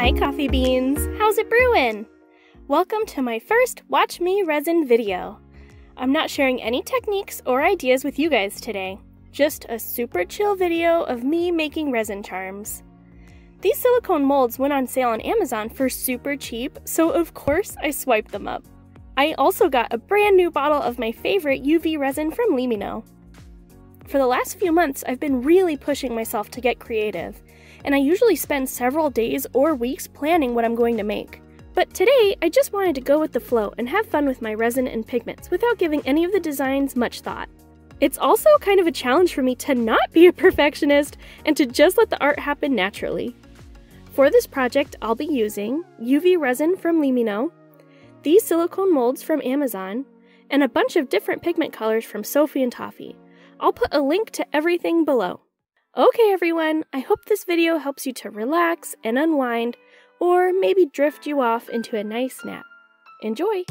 Hi coffee beans, how's it brewin'? Welcome to my first Watch Me Resin video. I'm not sharing any techniques or ideas with you guys today, just a super chill video of me making resin charms. These silicone molds went on sale on Amazon for super cheap, so of course I swiped them up. I also got a brand new bottle of my favorite UV resin from Limino. For the last few months, I've been really pushing myself to get creative, and I usually spend several days or weeks planning what I'm going to make. But today, I just wanted to go with the flow and have fun with my resin and pigments without giving any of the designs much thought. It's also kind of a challenge for me to not be a perfectionist and to just let the art happen naturally. For this project, I'll be using UV resin from Limino, these silicone molds from Amazon, and a bunch of different pigment colors from Sophie and Toffee. I'll put a link to everything below. Okay everyone, I hope this video helps you to relax and unwind, or maybe drift you off into a nice nap. Enjoy!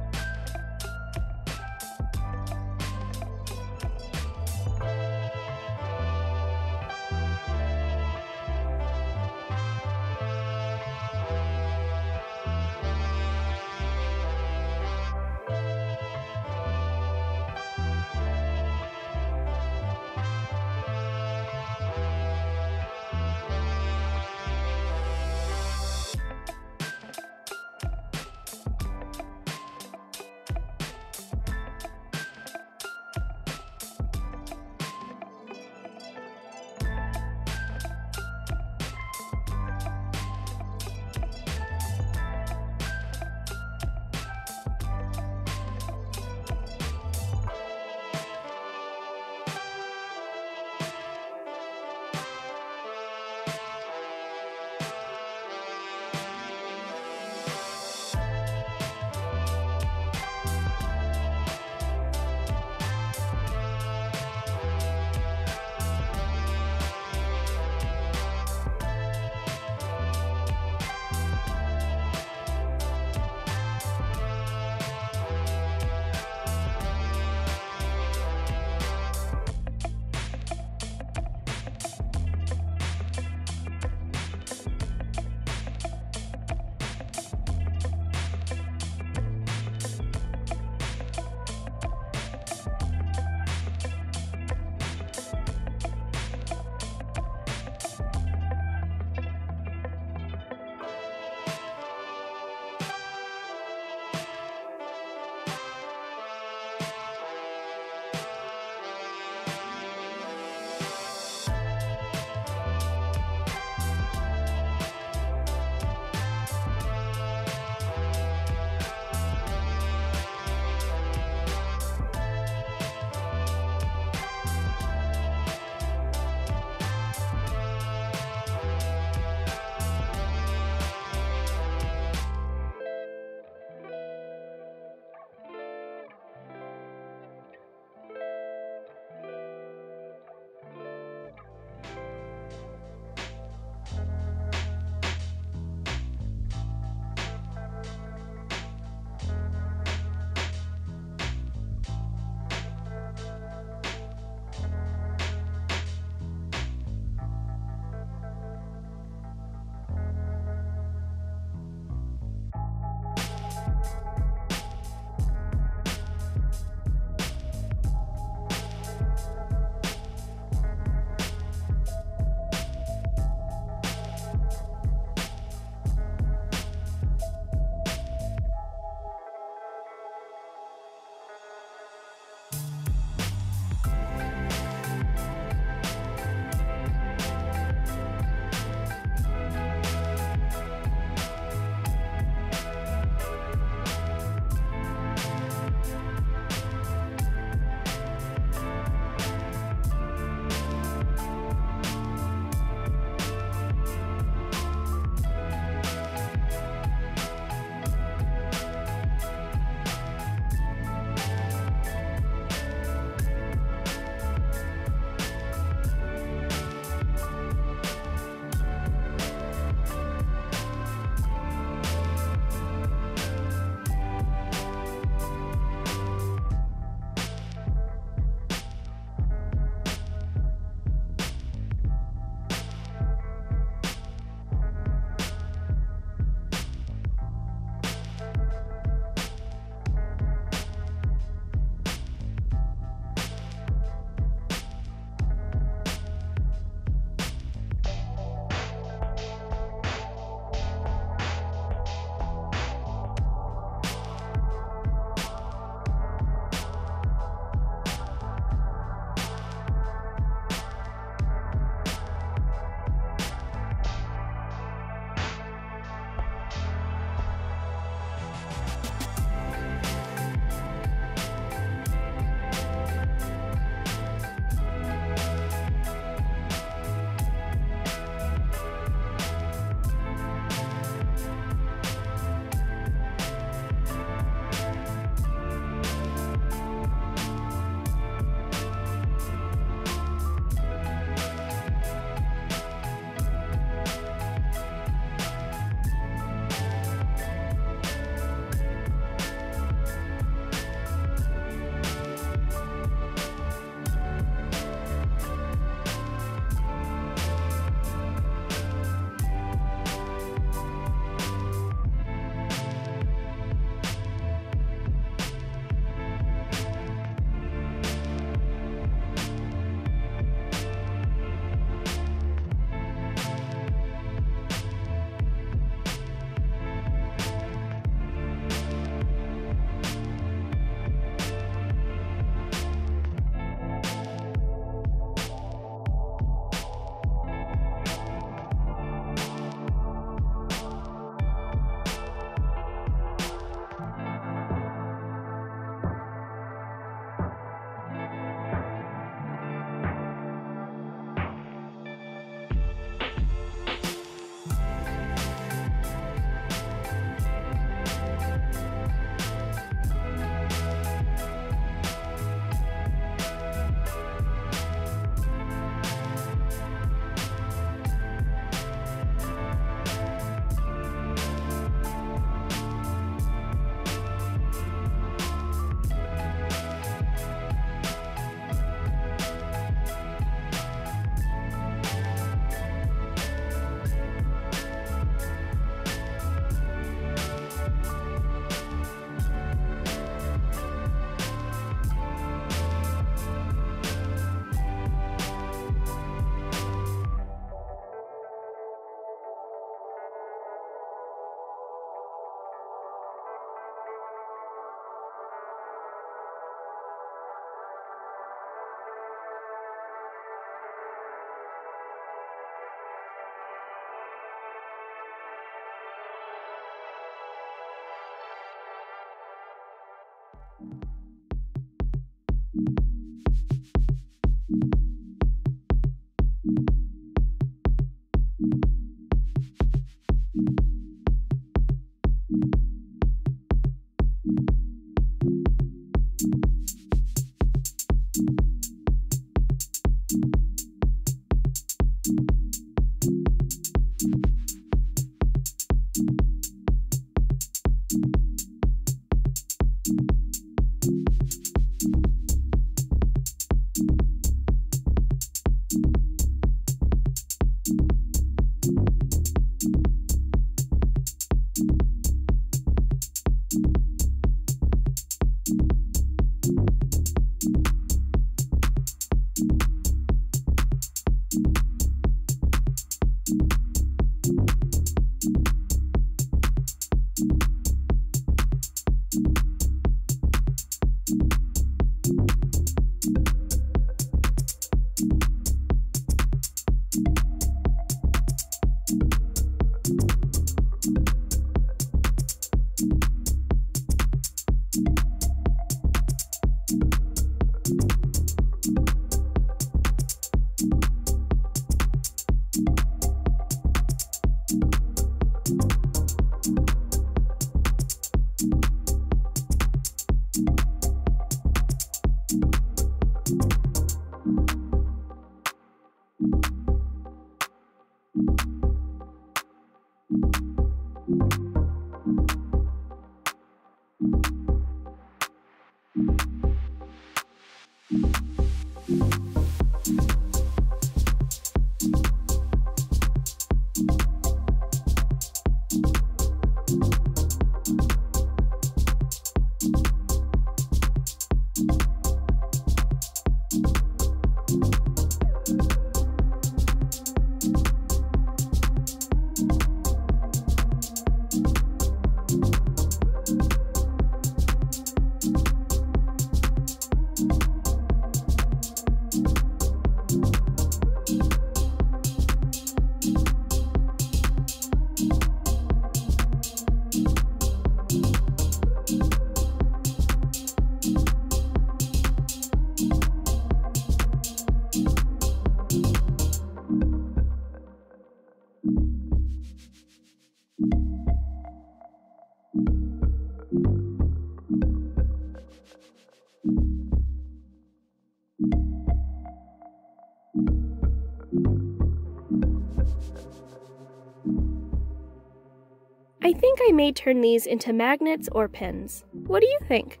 I think I may turn these into magnets or pins. What do you think?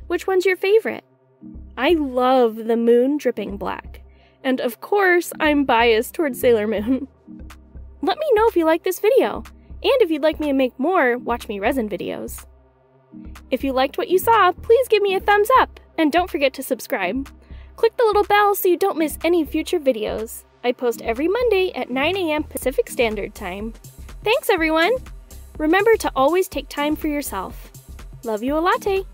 Which one's your favorite? I love the moon dripping black. And of course, I'm biased towards Sailor Moon. Let me know if you like this video, and if you'd like me to make more Watch Me Resin videos. If you liked what you saw, please give me a thumbs up, and don't forget to subscribe. Click the little bell so you don't miss any future videos. I post every Monday at 9 AM Pacific Standard Time. Thanks everyone! Remember to always take time for yourself. Love you a latte!